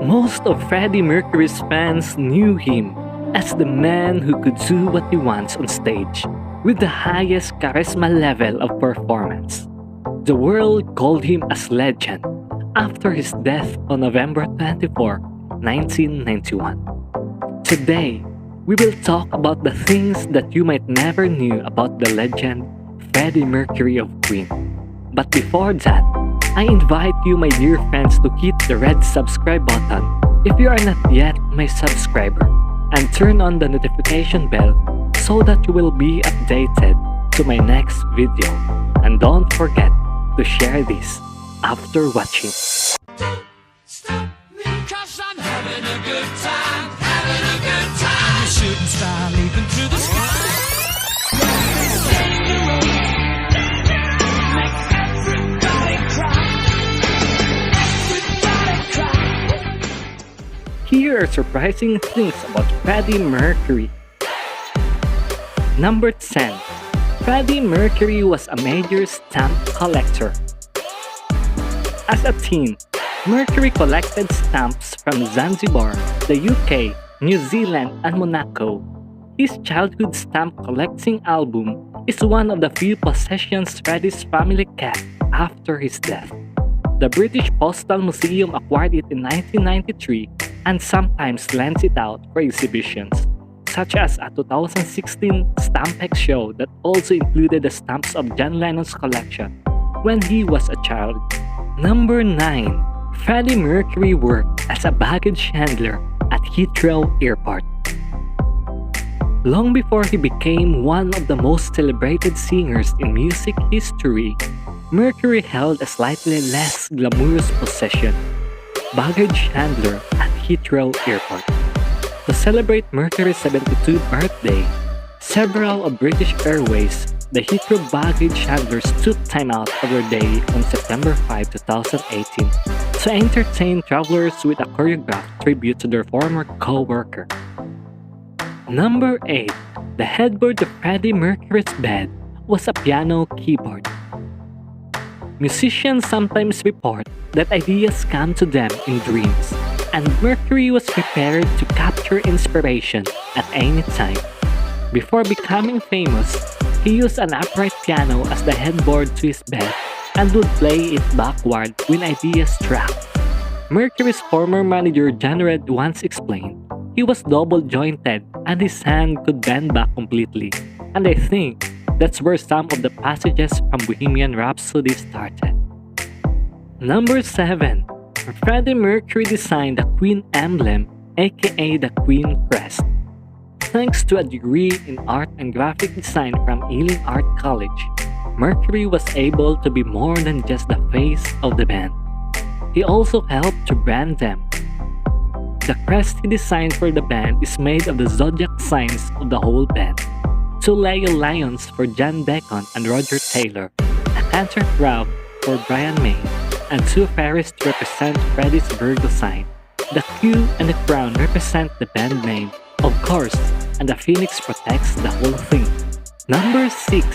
Most of Freddie Mercury's fans knew him as the man who could do what he wants on stage with the highest charisma level of performance. The world called him as legend after his death on November 24, 1991. Today, we will talk about the things that you might never knew about the legend Freddie Mercury of Queen. But before that, I invite you, my dear friends, to hit the red subscribe button if you are not yet my subscriber, and turn on the notification bell so that you will be updated to my next video. And don't forget to share this after watching. Don't stop me, 'cause I'm having a good time, having a good time. A shooting star leaping through the sky. Make everybody cry. Everybody cry. Here are surprising things about Freddie Mercury. Number 10. Freddie Mercury was a major stamp collector. As a teen, Mercury collected stamps from Zanzibar, the UK, New Zealand, and Monaco. His childhood stamp collecting album is one of the few possessions Freddie's family kept after his death. The British Postal Museum acquired it in 1993 and sometimes lends it out for exhibitions, such as a 2016 Stampex show that also included the stamps of John Lennon's collection when he was a child. Number 9. Freddie Mercury worked as a baggage handler at Heathrow Airport. Long before he became one of the most celebrated singers in music history, Mercury held a slightly less glamorous position, baggage handler at Heathrow Airport. To celebrate Mercury's 72th birthday, several of British Airways, the Heathrow baggage handlers took time out of their day on September 5, 2018 to entertain travelers with a choreographed tribute to their former co-worker. Number 8. The headboard of Freddie Mercury's bed was a piano keyboard. Musicians sometimes report that ideas come to them in dreams, and Mercury was prepared to capture inspiration at any time. Before becoming famous, he used an upright piano as the headboard to his bed and would play it backward when ideas struck. Mercury's former manager John Red once explained, he was double-jointed and his hand could bend back completely, and I think that's where some of the passages from Bohemian Rhapsody started. Number 7. Freddie Mercury designed the Queen emblem, aka the Queen crest. Thanks to a degree in art and graphic design from Ealing Art College, Mercury was able to be more than just the face of the band. He also helped to brand them. The crest he designed for the band is made of the zodiac signs of the whole band. 2 Leo lions for John Deacon and Roger Taylor, a cancer crab for Brian May, and 2 fairies to represent Freddie's Virgo sign. The Q and the crown represent the band name, of course, and the phoenix protects the whole thing. Number 6.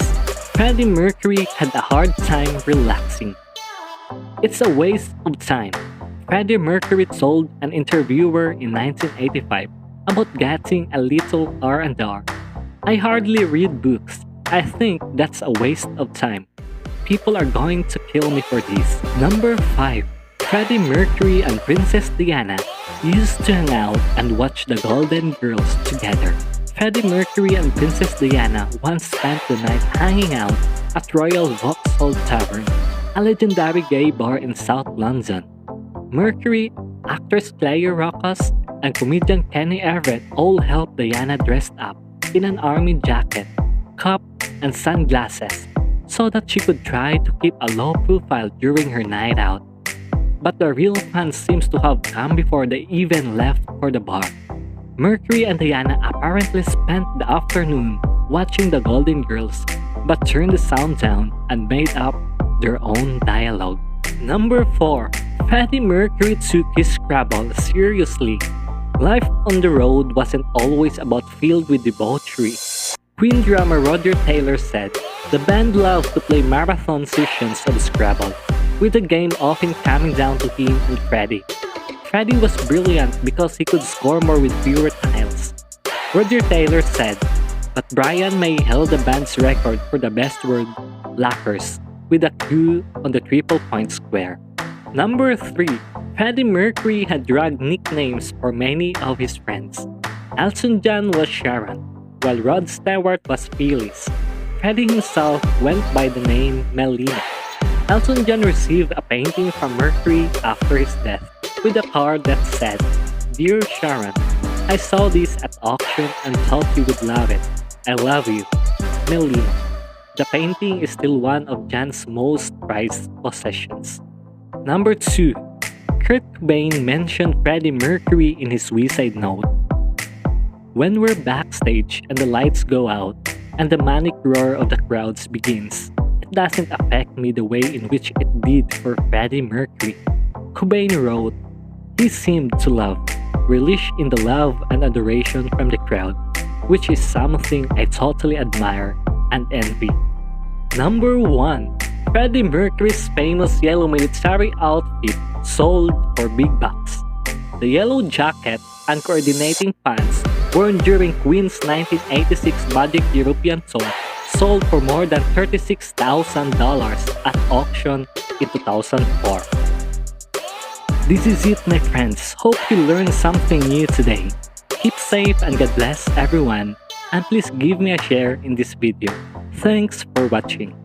Freddie Mercury had a hard time relaxing. It's a waste of time, Freddie Mercury told an interviewer in 1985 about getting a little R&R. I hardly read books. I think that's a waste of time. People are going to kill me for this. Number 5. Freddie Mercury and Princess Diana used to hang out and watch the Golden Girls together. Freddie Mercury and Princess Diana once spent the night hanging out at Royal Vauxhall Tavern, a legendary gay bar in South London. Mercury, actress Claire Rocas, and comedian Kenny Everett all helped Diana dress up in an army jacket, cup, and sunglasses so that she could try to keep a low profile during her night out. But the real fun seems to have come before they even left for the bar. Mercury and Diana apparently spent the afternoon watching the Golden Girls, but turned the sound down and made up their own dialogue. Number 4. Freddie Mercury took his Scrabble seriously. Life on the road wasn't always about filled with debauchery. Queen drummer Roger Taylor said, the band loved to play marathon sessions of Scrabble, with the game often coming down to him and Freddie. Freddie was brilliant because he could score more with fewer tiles. Roger Taylor said, but Brian May held the band's record for the best word, lockers, with a Q on the triple-point square. Number 3. Freddie Mercury had drag nicknames for many of his friends. Elton John was Sharon, while Rod Stewart was Phyllis. Freddie himself went by the name Melina. Elton John received a painting from Mercury after his death, with a card that said, "Dear Sharon, I saw this at auction and thought you would love it. I love you, Melina." The painting is still one of John's most prized possessions. Number 2. Kurt Cobain mentioned Freddie Mercury in his suicide note. When we're backstage and the lights go out and the manic roar of the crowds begins, it doesn't affect me the way in which it did for Freddie Mercury. Cobain wrote, "He seemed to love, relish in the love and adoration from the crowd, which is something I totally admire and envy." Number 1. Freddie Mercury's famous yellow military outfit sold for big bucks. The yellow jacket and coordinating pants worn during Queen's 1986 Magic European tour sold for more than $36,000 at auction in 2004. This is it, my friends. Hope you learned something new today. Keep safe and God bless everyone, and please give me a share in this video. Thanks for watching.